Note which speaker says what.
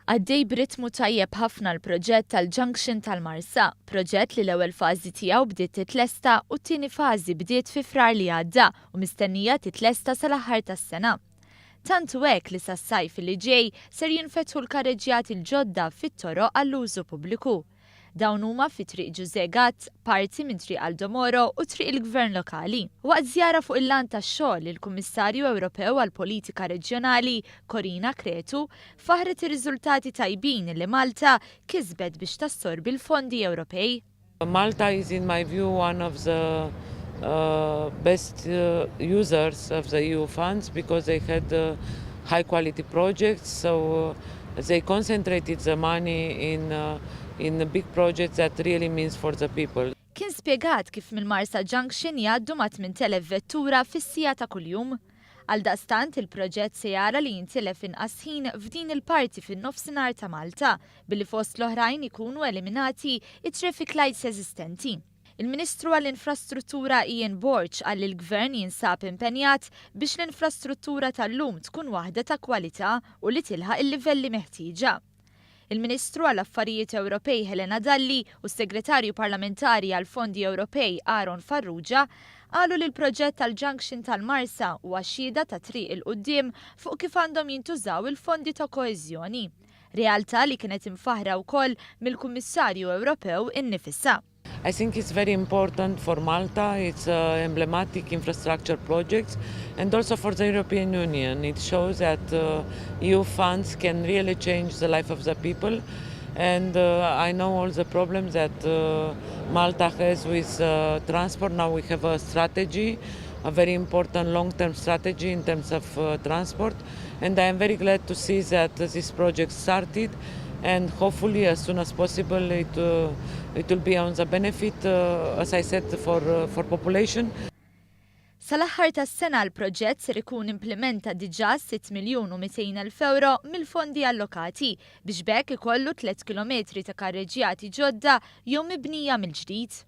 Speaker 1: Għaddej b'ritmu tajjeb ħafna l-proġett tal-Junction tal-Marsa, proġett li l-ewwel fażi tiegħu bdiet titlesta u t-tieni fażi bdiet fi frar li għadda u mistennija titlesta sal-aħħar tas-sena. Tantu hekk li sas-sajf li ġej ser jinfetħu l-karreġġjati l-ġodda fit-toroq għall-użu pubbliku. Dawn huma fi triq Ġużegat, parti minn triq Aldomoro u triq il-Gvern lokali. Waqt żjara fuq il-lan tax-xogħol il-Kummissarju Ewropew għall-Politika Reġjonali Corina Cretu faħret ir-riżultati tajbin li Malta kisbet biex tassorbi l-fondi Ewropej.
Speaker 2: Malta is, in my view, one of the best users of the EU funds because they had high quality projects, so they concentrated the money in big projects that really means for the people.
Speaker 1: Kien spjegat kif mill-Marsa Junction jgħaddu ma' 8,000 vettura fis-sija ta' kuljum. Għaldaqstant il-proġett se jara li jintilef inqas ħin f'din il-parti fin-nofsinhar ta' Malta billi fost l-oħrajn ikunu eliminati it-traffic lights eżistenti. Il-Ministru għall-Infrastruttura Ian Borch għall il-Gvern jinsab impenjat biex l-infrastruttura tal-lum tkun waħda ta' kwalità u li tilħaq il-livelli meħtieġa. Il-Ministru għall-Affarijiet Ewropej Helena Dalli u s-Segretarju Parlamentari għall-Fondi Ewropej Aaron Farrugia qalu li l-proġett tal-Junction tal-Marsa huwa xhieda ta' triq il-qudiem fuq kif għandhom jintużaw il-fondi ta' koeżjoni. Realtà li kienet imfaħra wkoll mill-Kummissarju Ewropew innifisha.
Speaker 2: I think it's very important for Malta. It's emblematic infrastructure projects and also for the European Union. It shows that EU funds can really change the life of the people. And I know all the problems that Malta has with transport. Now we have a strategy, a very important long-term strategy in terms of transport. And I am very glad to see that this project started. And hopefully as soon as possible it will be on the benefit, as I said, for population.
Speaker 1: Sal-aħħar tas-sena l-proġett ser ikun implementa diġà 6,200,000 euro mill-fondi allokati biex bekk ikollu 3 kilometri ta' karreġjati ġodda jew mibnija mill-ġdid.